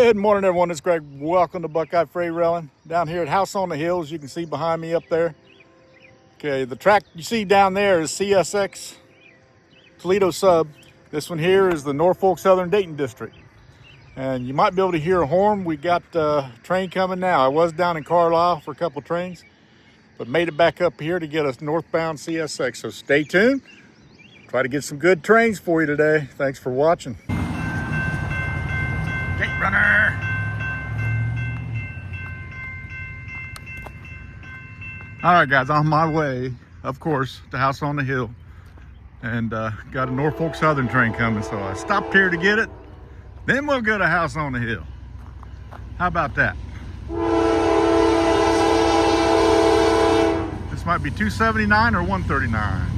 Good morning, everyone. It's Greg. Welcome to Buckeye Freight Railing. Down here at House on the Hills, you can see behind me up there. Okay, the track you see down there is CSX Toledo sub. This one here is the Norfolk Southern Dayton District. And you might be able to hear a horn. We got a train coming now. I was down in Carlisle for a couple trains, but made it back up here to get us northbound CSX. So stay tuned. Try to get some good trains for you today. Thanks for watching. Gate runner. All right, guys, on my way, of course, to House on the Hill, and got a Norfolk Southern train coming, so I stopped here to get it. Then we'll go to House on the Hill. How about that? This might be 279 or 139.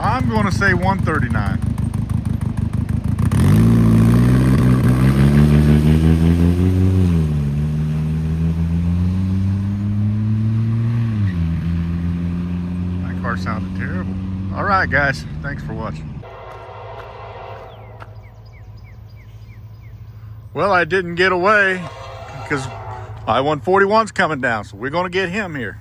I'm going to say 139. That car sounded terrible. All right, guys, thanks for watching. Well, I didn't get away because I-141's coming down, so we're going to get him here.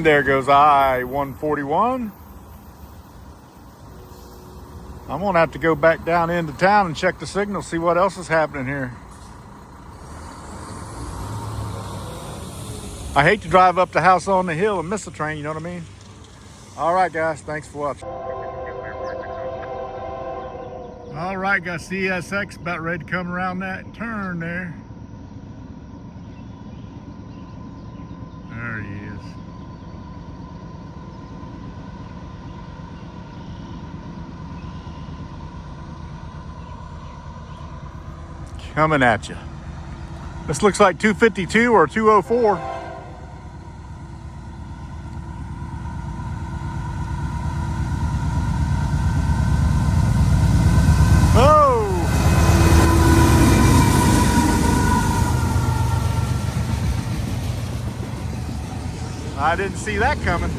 And there goes I-141. I'm gonna have to go back down into town and check the signal, see what else is happening here. I hate to drive up the house on the hill and miss the train, you know what I mean? All right, guys, thanks for watching. All right, got CSX about ready to come around that turn there. There he is. Coming at you. This looks like 252 or 204. Oh! I didn't see that coming.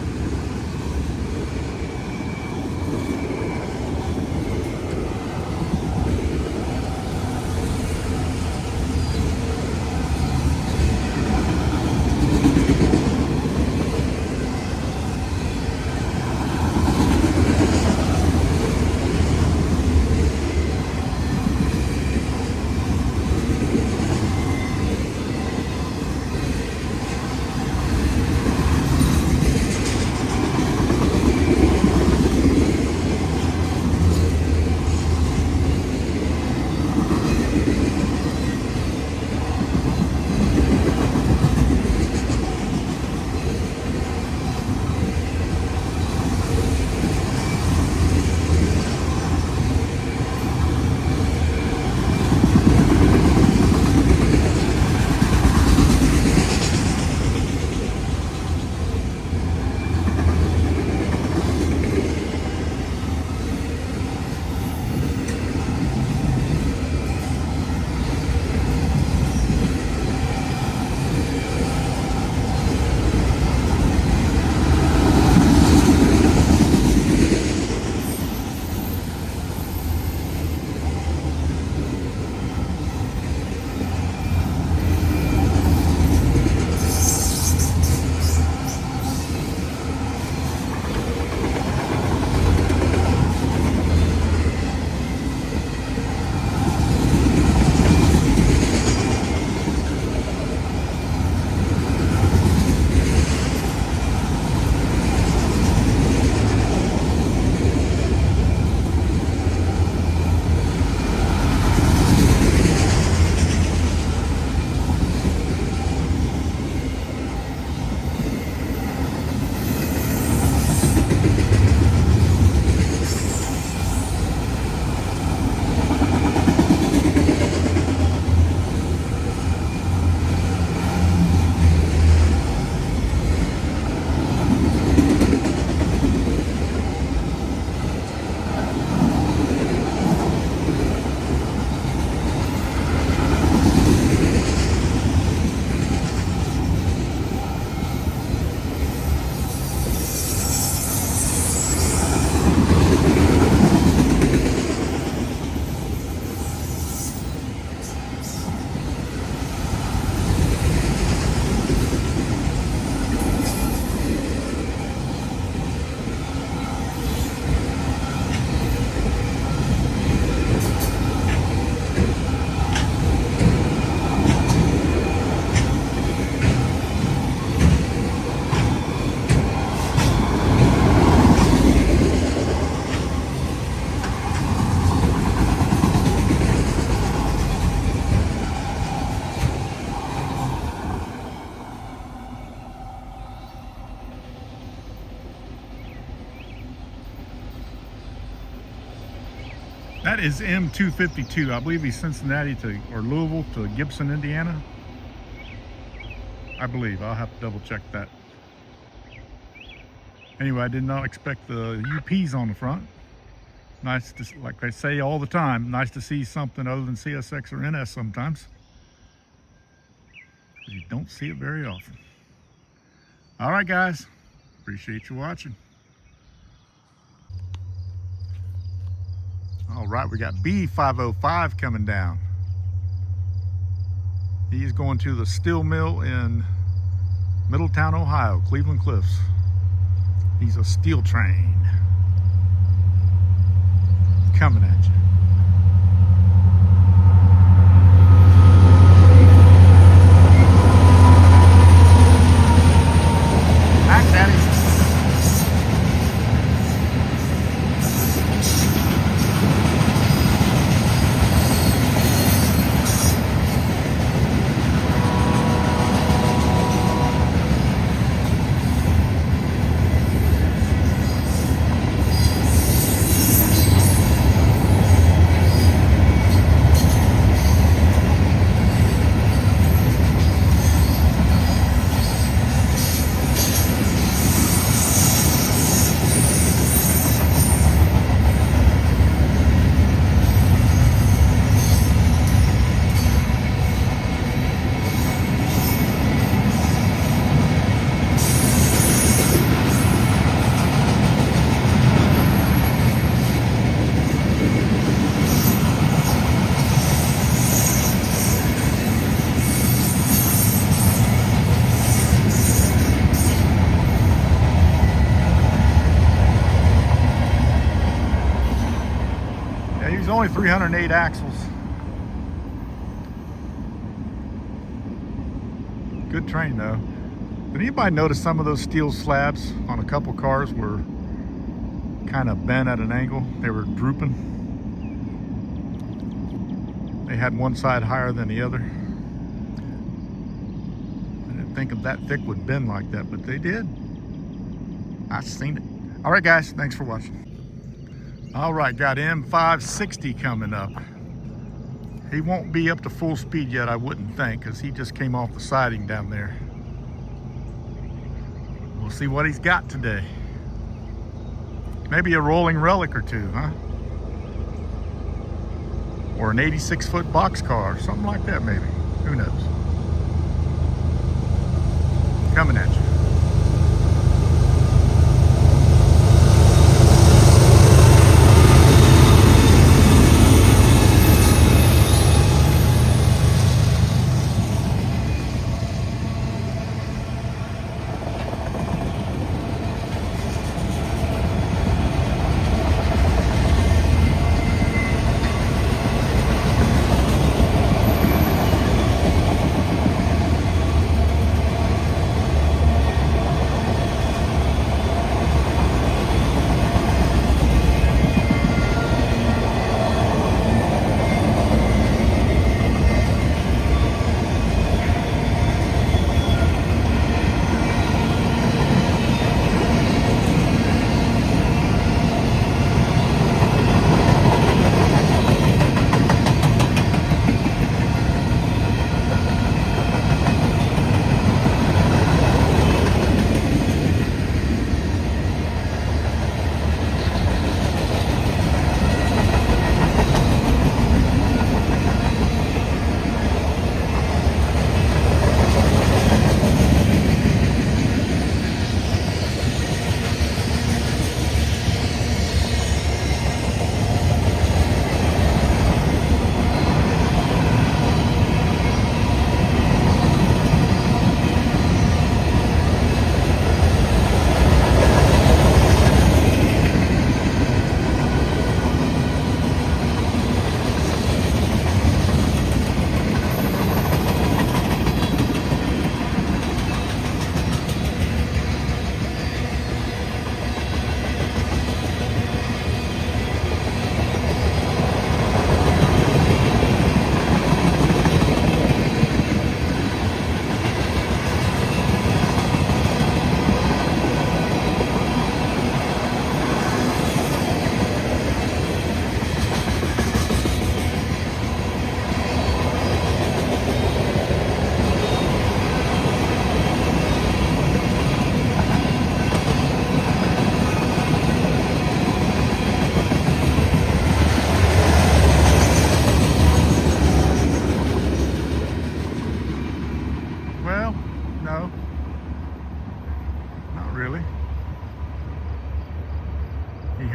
That is M252. I believe he's Cincinnati to, or Louisville to Gibson, Indiana. I believe. I'll have to double check that. Anyway, I did not expect the UPs on the front. Nice to, like I say all the time, nice to see something other than CSX or NS sometimes. You don't see it very often. All right, guys. Appreciate you watching. All right, we got B505 coming down. He's going to the steel mill in Middletown, Ohio, Cleveland Cliffs. He's a steel train coming at you. Back, Daddy. He's only 308 axles. Good train though. Did anybody notice some of those steel slabs on a couple cars were kind of bent at an angle? They were drooping. They had one side higher than the other. I didn't think of that thick would bend like that, but they did. I've seen it. All right, guys, thanks for watching. All right, got M560 coming up. He won't be up to full speed yet, I wouldn't think, because he just came off the siding down there. We'll see what he's got today. Maybe a rolling relic or two, huh? Or an 86-foot boxcar, or something like that maybe. Who knows? Coming at you.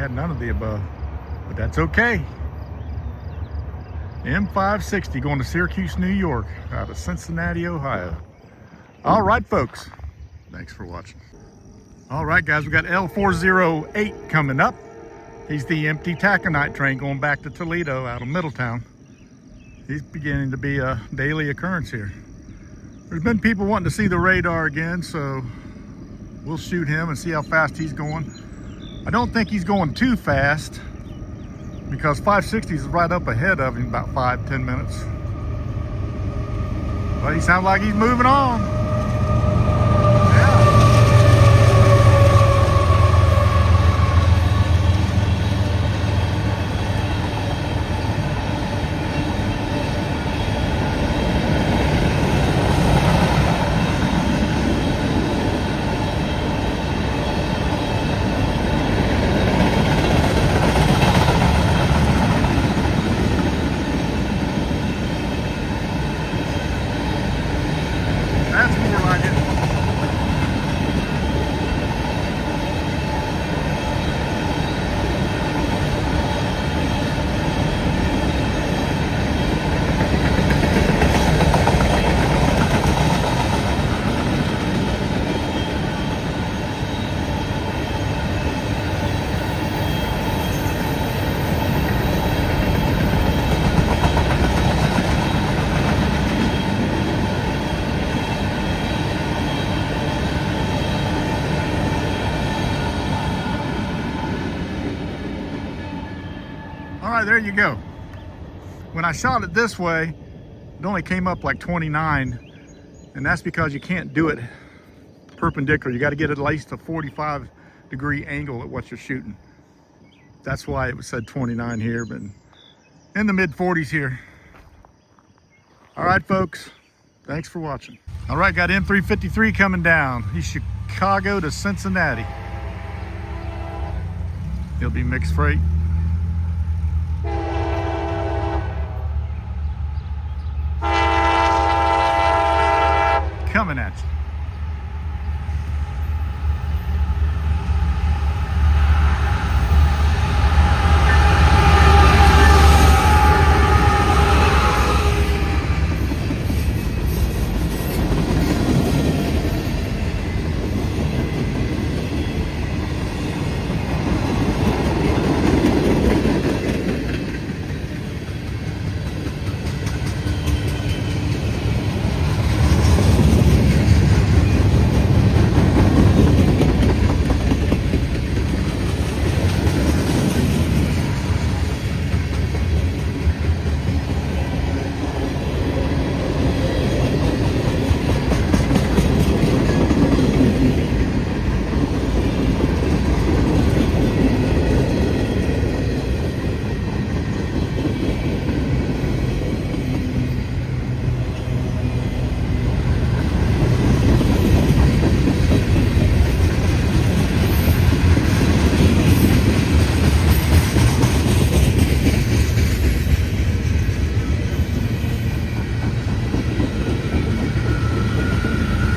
had none of the above, but that's okay. M560 going to Syracuse, New York, out of Cincinnati, Ohio. All right, folks. Thanks for watching. All right, guys, we got L408 coming up. He's the empty taconite train going back to Toledo out of Middletown. He's beginning to be a daily occurrence here. There's been people wanting to see the radar again, so we'll shoot him and see how fast he's going. I don't think he's going too fast because 560 is right up ahead of him about 5-10 minutes. But he sounds like he's moving on. That's more like it. All right, there you go. When I shot it this way, it only came up like 29, and that's because you can't do it perpendicular. You got to get at least a 45-degree angle at what you're shooting. That's why it said 29 here, but in the mid-40s here. All right, folks, thanks for watching. All right, got M353 coming down. He's Chicago to Cincinnati. He'll be mixed freight. Coming at you.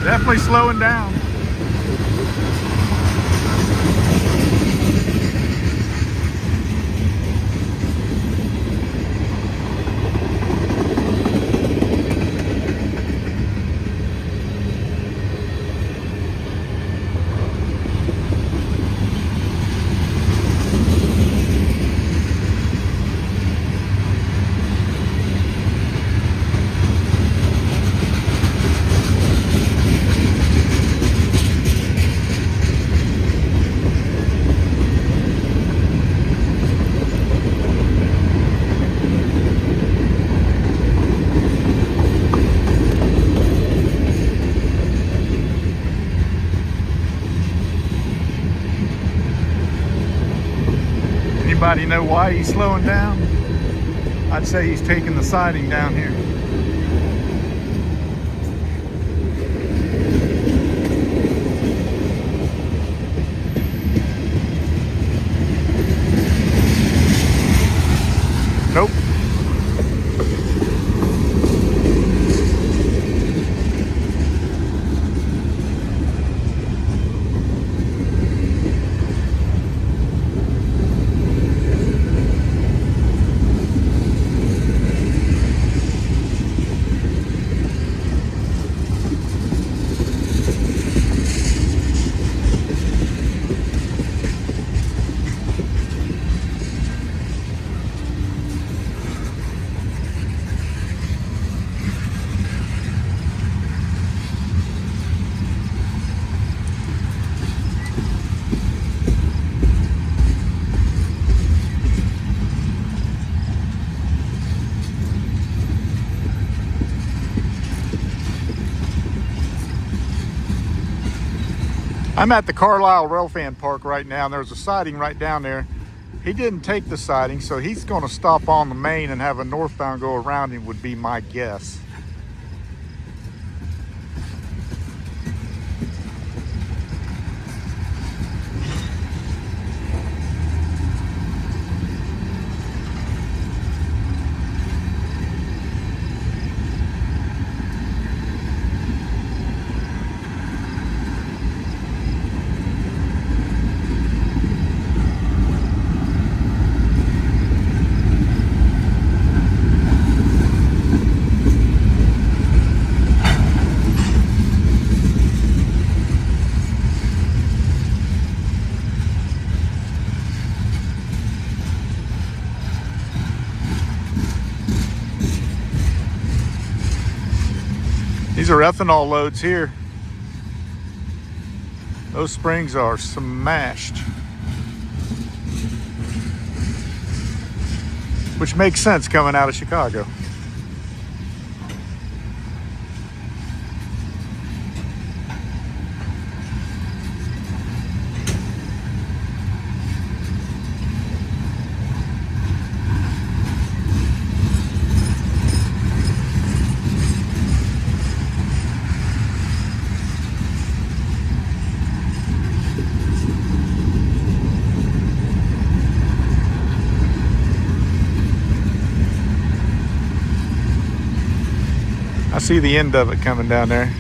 Definitely slowing down. Anybody know why he's slowing down? I'd say he's taking the siding down here. Nope. I'm at the Carlisle Railfan Park right now, and there's a siding right down there. He didn't take the siding, so he's going to stop on the main and have a northbound go around him, would be my guess. These are ethanol loads here. Those springs are smashed. Which makes sense coming out of Chicago. I see the end of it coming down there.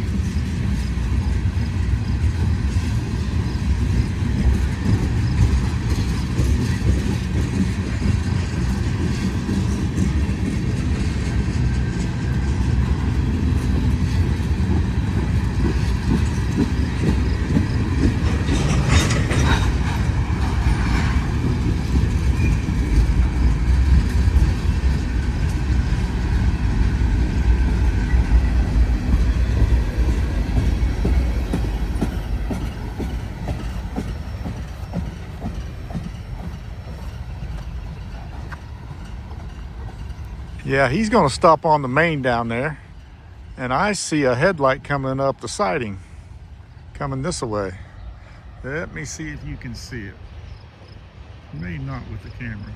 Yeah, he's going to stop on the main down there. And I see a headlight coming up the siding, coming this way. Let me see if you can see it. Maybe not with the camera.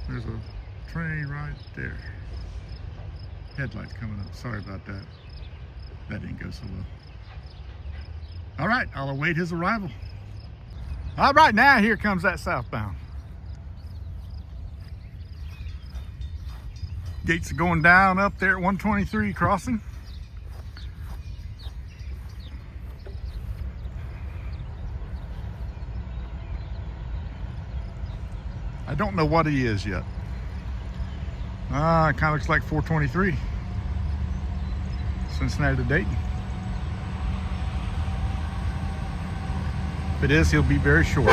There's a train right there. Headlights coming up. Sorry about that. That didn't go so well. All right, I'll await his arrival. All right, now here comes that southbound. Gates are going down up there at 123 crossing. I don't know what he is yet. It kind of looks like 423. Cincinnati to Dayton. If it is, he'll be very short.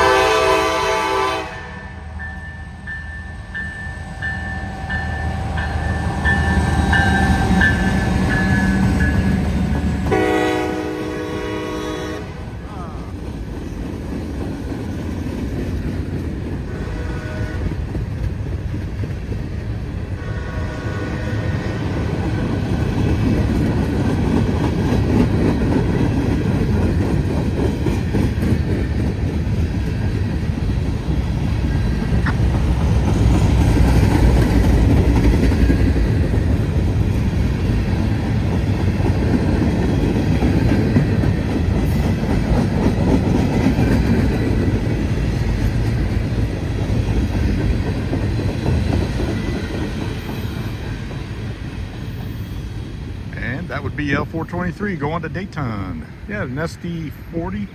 That would be L423 going to Dayton. Yeah, an SD40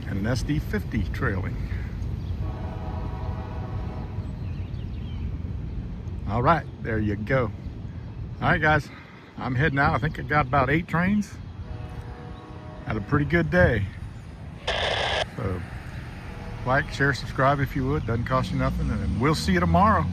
and an SD50 trailing. All right, there you go. All right, guys, I'm heading out. I think I got about 8 trains. Had a pretty good day. So like, share, subscribe if you would. Doesn't cost you nothing, and we'll see you tomorrow.